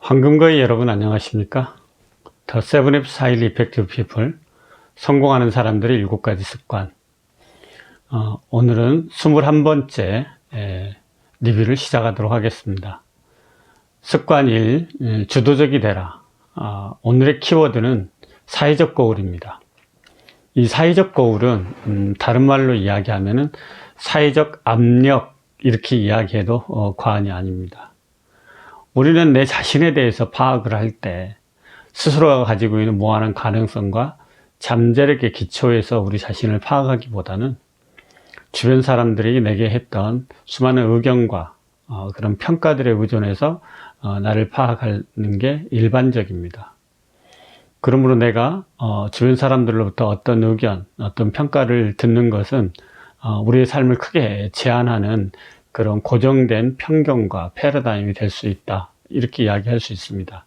황금거의 여러분 안녕하십니까? The 7 F's Highly Effective People, 성공하는 사람들의 7가지 습관. 오늘은 21번째 리뷰를 시작하도록 하겠습니다. 습관 1, 주도적이 되라. 오늘의 키워드는 사회적 거울입니다. 이 사회적 거울은 다른 말로 이야기하면 사회적 압력, 이렇게 이야기해도 과언이 아닙니다. 우리는 내 자신에 대해서 파악을 할 때 스스로가 가지고 있는 무한한 가능성과 잠재력에 기초해서 우리 자신을 파악하기보다는 주변 사람들이 내게 했던 수많은 의견과 그런 평가들에 의존해서 나를 파악하는 게 일반적입니다. 그러므로 내가 주변 사람들로부터 어떤 의견, 어떤 평가를 듣는 것은 우리의 삶을 크게 제한하는 그런 고정된 편견과 패러다임이 될 수 있다, 이렇게 이야기할 수 있습니다.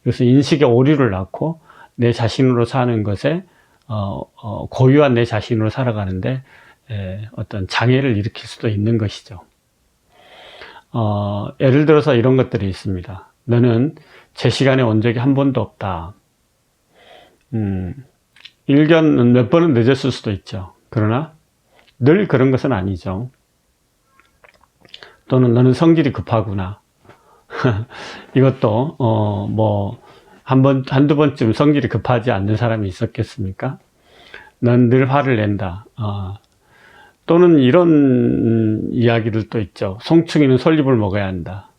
그래서 인식의 오류를 낳고 내 자신으로 사는 것에 고유한 내 자신으로 살아가는데 어떤 장애를 일으킬 수도 있는 것이죠. 예를 들어서 이런 것들이 있습니다. 너는 제 시간에 온 적이 한 번도 없다. 일견 몇 번은 늦었을 수도 있죠. 그러나 늘 그런 것은 아니죠. 또는 너는 성질이 급하구나. 이것도 한두 번쯤 성질이 급하지 않는 사람이 있었겠습니까? 넌 늘 화를 낸다. 또는 이런 이야기들도 있죠. 송충이는 솔잎을 먹어야 한다.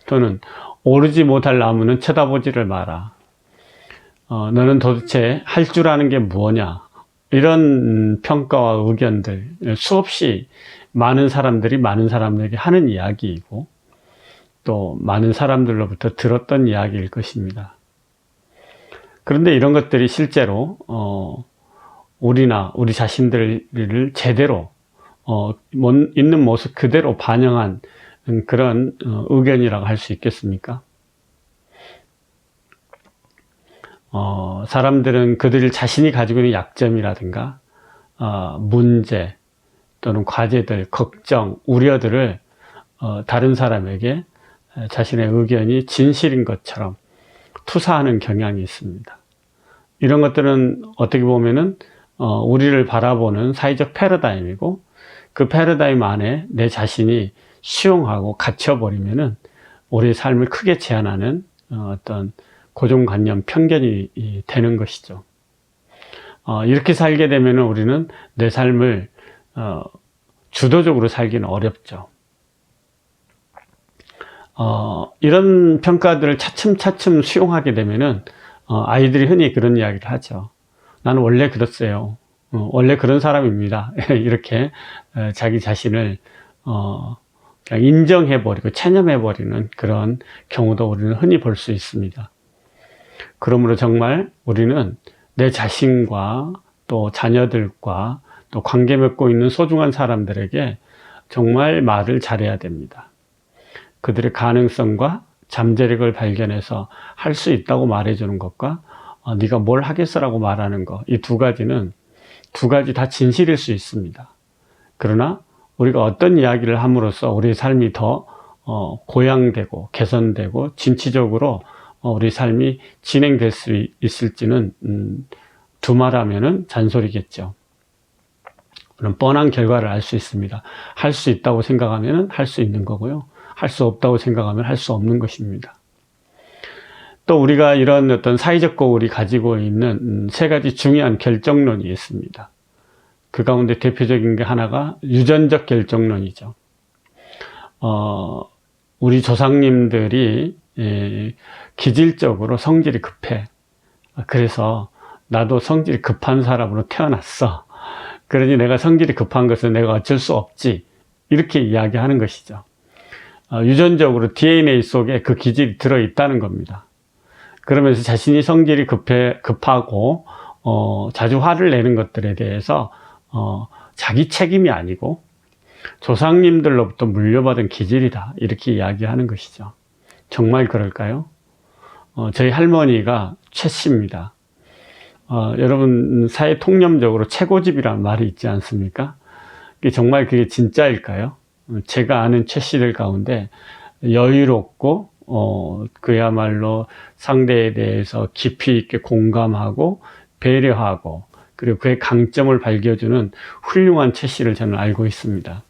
또는 오르지 못할 나무는 쳐다보지를 마라. 너는 도대체 할 줄 아는 게 뭐냐. 이런 평가와 의견들 수없이 많은 사람들이 많은 사람들에게 하는 이야기이고 또 많은 사람들로부터 들었던 이야기일 것입니다. 그런데 이런 것들이 실제로 우리나 우리 자신들을 제대로 있는 모습 그대로 반영한 그런 의견이라고 할 수 있겠습니까? 사람들은 그들 자신이 가지고 있는 약점이라든가 문제 또는 과제들, 걱정, 우려들을 다른 사람에게 자신의 의견이 진실인 것처럼 투사하는 경향이 있습니다. 이런 것들은 어떻게 보면은 우리를 바라보는 사회적 패러다임이고, 그 패러다임 안에 내 자신이 수용하고 갇혀버리면은 우리의 삶을 크게 제한하는 어떤 고정관념, 편견이 되는 것이죠. 이렇게 살게 되면은 우리는 내 삶을 주도적으로 살기는 어렵죠. 이런 평가들을 차츰차츰 수용하게 되면은 아이들이 흔히 그런 이야기를 하죠. 나는 원래 그랬어요. 원래 그런 사람입니다. 이렇게 자기 자신을 그냥 인정해버리고 체념해버리는 그런 경우도 우리는 흔히 볼 수 있습니다. 그러므로 정말 우리는 내 자신과 또 자녀들과 또 관계 맺고 있는 소중한 사람들에게 정말 말을 잘해야 됩니다. 그들의 가능성과 잠재력을 발견해서 할 수 있다고 말해주는 것과 네가 뭘 하겠어라고 말하는 것, 이 두 가지는 두 가지 다 진실일 수 있습니다. 그러나 우리가 어떤 이야기를 함으로써 우리의 삶이 더 고양되고 개선되고 진취적으로 우리 삶이 진행될 수 있을지는 두말하면은 잔소리겠죠. 그럼 뻔한 결과를 알 수 있습니다. 할 수 있다고 생각하면 할 수 있는 거고요. 할 수 없다고 생각하면 할 수 없는 것입니다. 또 우리가 이런 어떤 사회적 거울이 가지고 있는 세 가지 중요한 결정론이 있습니다. 그 가운데 대표적인 게 하나가 유전적 결정론이죠. 우리 조상님들이 기질적으로 성질이 급해. 그래서 나도 성질이 급한 사람으로 태어났어. 그러니 내가 성질이 급한 것은 내가 어쩔 수 없지. 이렇게 이야기하는 것이죠. 유전적으로 DNA 속에 그 기질이 들어있다는 겁니다. 그러면서 자신이 성질이 급하고 자주 화를 내는 것들에 대해서 자기 책임이 아니고 조상님들로부터 물려받은 기질이다, 이렇게 이야기하는 것이죠. 정말 그럴까요? 저희 할머니가 최 씨입니다. 여러분 사회 통념적으로 최고집이라는 말이 있지 않습니까? 정말 그게 진짜일까요? 제가 아는 최 씨들 가운데 여유롭고 그야말로 상대에 대해서 깊이 있게 공감하고 배려하고 그리고 그의 강점을 밝혀주는 훌륭한 최 씨를 저는 알고 있습니다.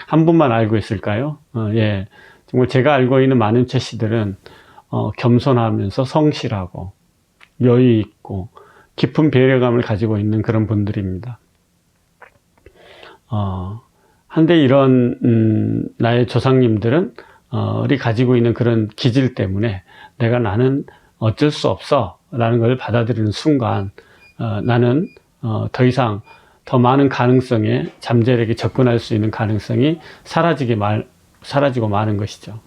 한 분만 알고 있을까요? 예. 정말 제가 알고 있는 많은 최 씨들은 겸손하면서 성실하고 여유 있고 깊은 배려감을 가지고 있는 그런 분들입니다. 한데 이런 나의 조상님들은 우리 가지고 있는 그런 기질 때문에 나는 어쩔 수 없어 라는 걸 받아들이는 순간 나는 더 이상 더 많은 가능성에 잠재력에 접근할 수 있는 가능성이 사라지고 마는 것이죠.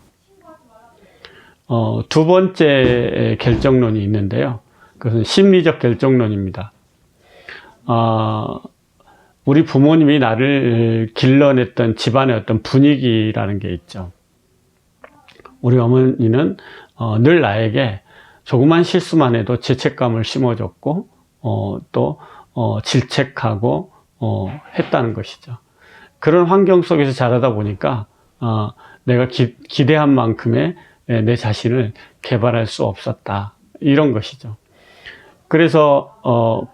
두 번째 결정론이 있는데요. 그것은 심리적 결정론입니다. 우리 부모님이 나를 길러냈던 집안의 어떤 분위기라는 게 있죠. 우리 어머니는 늘 나에게 조그만 실수만 해도 죄책감을 심어줬고 또 질책하고 했다는 것이죠. 그런 환경 속에서 자라다 보니까 내가 기대한 만큼의 내 자신을 개발할 수 없었다. 이런 것이죠. 그래서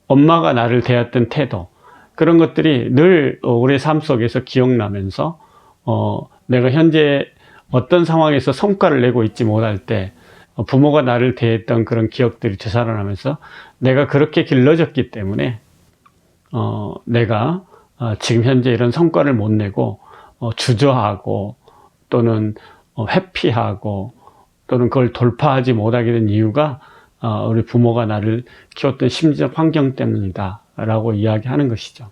엄마가 나를 대했던 태도 그런 것들이 늘 우리의 삶 속에서 기억나면서 내가 현재 어떤 상황에서 성과를 내고 있지 못할 때 부모가 나를 대했던 그런 기억들이 되살아나면서 내가 그렇게 길러졌기 때문에 내가 지금 현재 이런 성과를 못 내고 주저하고 또는 회피하고 또는 그걸 돌파하지 못하게 된 이유가 우리 부모가 나를 키웠던 심리적 환경 때문이다 라고 이야기하는 것이죠.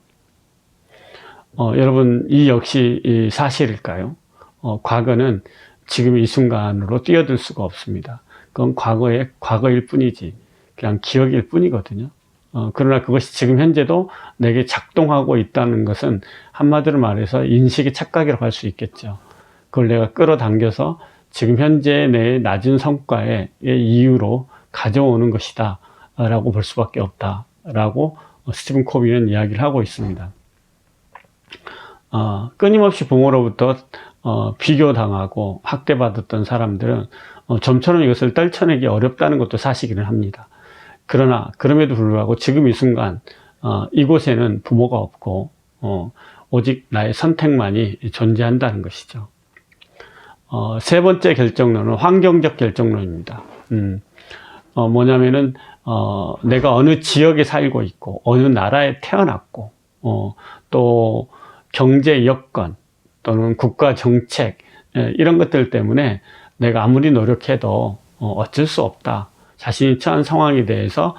여러분 이 역시 사실일까요? 과거는 지금 이 순간으로 뛰어들 수가 없습니다. 그건 과거일 뿐이지 그냥 기억일 뿐이거든요. 그러나 그것이 지금 현재도 내게 작동하고 있다는 것은 한마디로 말해서 인식의 착각이라고 할 수 있겠죠. 그걸 내가 끌어당겨서 지금 현재 내 낮은 성과의 이유로 가져오는 것이다 라고 볼 수밖에 없다 라고 스티븐 코비는 이야기를 하고 있습니다. 끊임없이 부모로부터 비교당하고 학대받았던 사람들은 좀처럼 이것을 떨쳐내기 어렵다는 것도 사실이긴 합니다. 그러나 그럼에도 불구하고 지금 이 순간 이곳에는 부모가 없고 오직 나의 선택만이 존재한다는 것이죠. 세 번째 결정론은 환경적 결정론입니다. 뭐냐면은 내가 어느 지역에 살고 있고 어느 나라에 태어났고 또 경제 여건 또는 국가 정책 이런 것들 때문에 내가 아무리 노력해도 어쩔 수 없다. 자신이 처한 상황에 대해서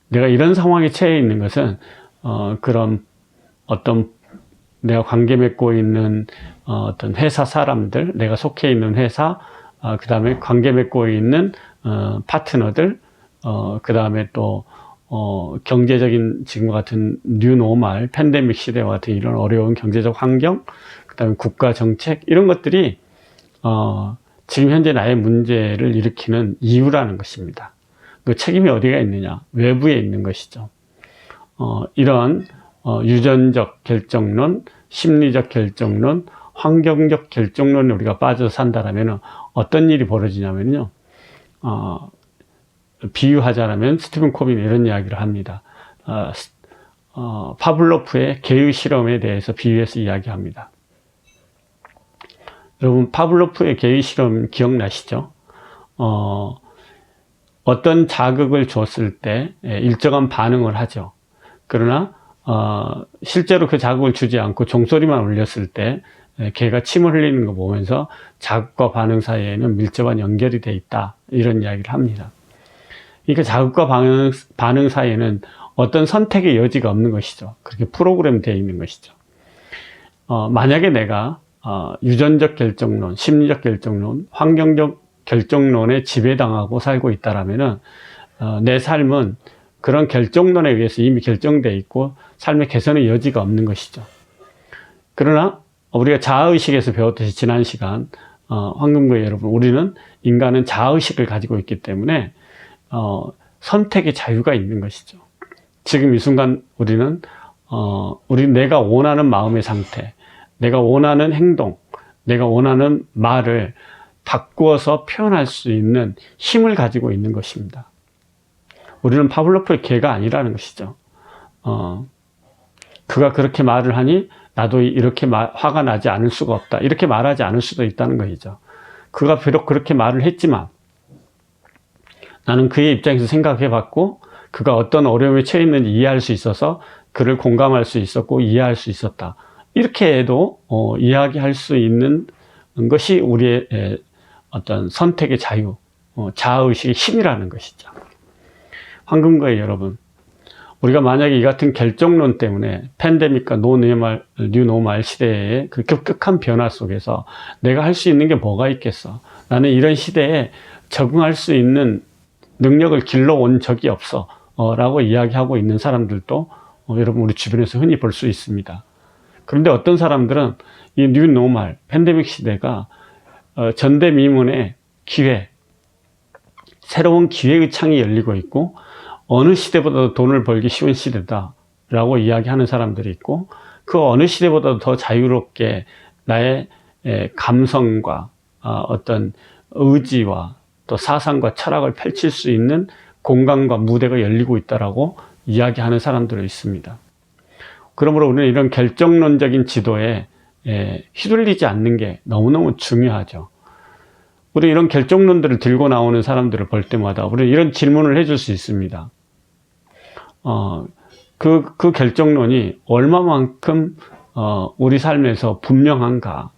내가 이런 상황에 처해 있는 것은 그런 어떤 내가 관계 맺고 있는 어떤 회사 사람들, 내가 속해 있는 회사, 그 다음에 관계 맺고 있는 파트너들, 그 다음에 또 경제적인 지금 같은 뉴노멀, 팬데믹 시대와 같은 이런 어려운 경제적 환경, 그 다음에 국가 정책 이런 것들이 지금 현재 나의 문제를 일으키는 이유라는 것입니다. 그 책임이 어디가 있느냐? 외부에 있는 것이죠. 이런 유전적 결정론, 심리적 결정론, 환경적 결정론에 우리가 빠져서 산다라면 어떤 일이 벌어지냐면요. 비유하자면 스티븐 코비는 이런 이야기를 합니다. 파블로프의 개의 실험에 대해서 비유해서 이야기합니다. 여러분 파블로프의 개의 실험 기억나시죠? 어떤 자극을 줬을 때 일정한 반응을 하죠. 그러나 실제로 그 자극을 주지 않고 종소리만 울렸을 때 개가 침을 흘리는 거 보면서 자극과 반응 사이에는 밀접한 연결이 돼 있다 이런 이야기를 합니다. 그러니까 자극과 반응 사이에는 어떤 선택의 여지가 없는 것이죠. 그렇게 프로그램 되어 있는 것이죠. 만약에 내가 유전적 결정론, 심리적 결정론, 환경적 결정론에 지배당하고 살고 있다라면은 내 삶은 그런 결정론에 의해서 이미 결정되어 있고 삶의 개선의 여지가 없는 것이죠. 그러나 우리가 자아의식에서 배웠듯이 지난 시간 황금구의 여러분, 우리는 인간은 자아의식을 가지고 있기 때문에 선택의 자유가 있는 것이죠. 지금 이 순간 우리는 내가 원하는 마음의 상태, 내가 원하는 행동, 내가 원하는 말을 바꾸어서 표현할 수 있는 힘을 가지고 있는 것입니다. 우리는 파블로프의 개가 아니라는 것이죠. 그가 그렇게 말을 하니 나도 이렇게 화가 나지 않을 수가 없다. 이렇게 말하지 않을 수도 있다는 것이죠. 그가 비록 그렇게 말을 했지만 나는 그의 입장에서 생각해 봤고 그가 어떤 어려움에 처해 있는지 이해할 수 있어서 그를 공감할 수 있었고 이해할 수 있었다. 이렇게 해도 이야기할 수 있는 것이 우리의 어떤 선택의 자유, 자아의식의 힘이라는 것이죠. 황금거의 여러분, 우리가 만약에 이 같은 결정론 때문에 팬데믹과 뉴노멀 시대의 그 급격한 변화 속에서 내가 할 수 있는 게 뭐가 있겠어? 나는 이런 시대에 적응할 수 있는 능력을 길러온 적이 없어 라고 이야기하고 있는 사람들도 여러분 우리 주변에서 흔히 볼 수 있습니다. 그런데 어떤 사람들은 이 뉴노멀 팬데믹 시대가 전대미문의 기회, 새로운 기회의 창이 열리고 있고 어느 시대보다도 돈을 벌기 쉬운 시대다라고 이야기하는 사람들이 있고 그 어느 시대보다도 더 자유롭게 나의 감성과 어떤 의지와 또 사상과 철학을 펼칠 수 있는 공간과 무대가 열리고 있다라고 이야기하는 사람들이 있습니다. 그러므로 우리는 이런 결정론적인 지도에 휘둘리지 않는 게 너무너무 중요하죠. 우리 이런 결정론들을 들고 나오는 사람들을 볼 때마다 우리는 이런 질문을 해줄 수 있습니다. 그 결정론이 얼마만큼 우리 삶에서 분명한가,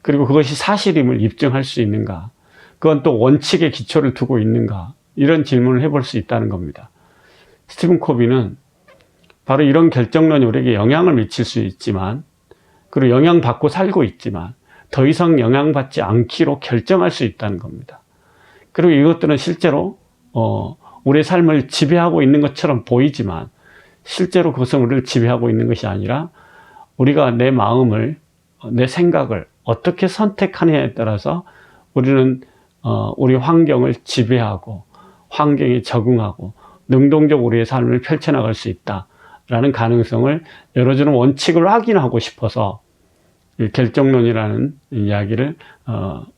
그리고 그것이 사실임을 입증할 수 있는가, 그건 또 원칙에 기초를 두고 있는가, 이런 질문을 해볼 수 있다는 겁니다. 스티븐 코비는 바로 이런 결정론이 우리에게 영향을 미칠 수 있지만, 그리고 영향받고 살고 있지만 더 이상 영향받지 않기로 결정할 수 있다는 겁니다. 그리고 이것들은 실제로 우리의 삶을 지배하고 있는 것처럼 보이지만 실제로 그것은 우리를 지배하고 있는 것이 아니라 우리가 내 마음을, 내 생각을 어떻게 선택하느냐에 따라서 우리는 우리 환경을 지배하고 환경에 적응하고 능동적으로 우리의 삶을 펼쳐나갈 수 있다라는 가능성을 열어주는 원칙을 확인하고 싶어서 결정론이라는 이야기를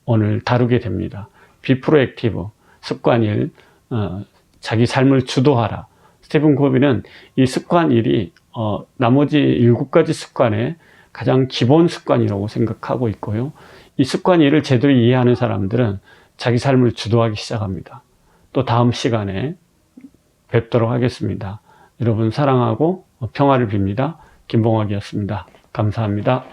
오늘 다루게 됩니다. Be proactive, 습관 1, 자기 삶을 주도하라. 스티븐 코비는 이 습관 1이 나머지 7가지 습관의 가장 기본 습관이라고 생각하고 있고요. 이 습관 1을 제대로 이해하는 사람들은 자기 삶을 주도하기 시작합니다. 또 다음 시간에 뵙도록 하겠습니다. 여러분 사랑하고 평화를 빕니다. 김봉학이었습니다. 감사합니다.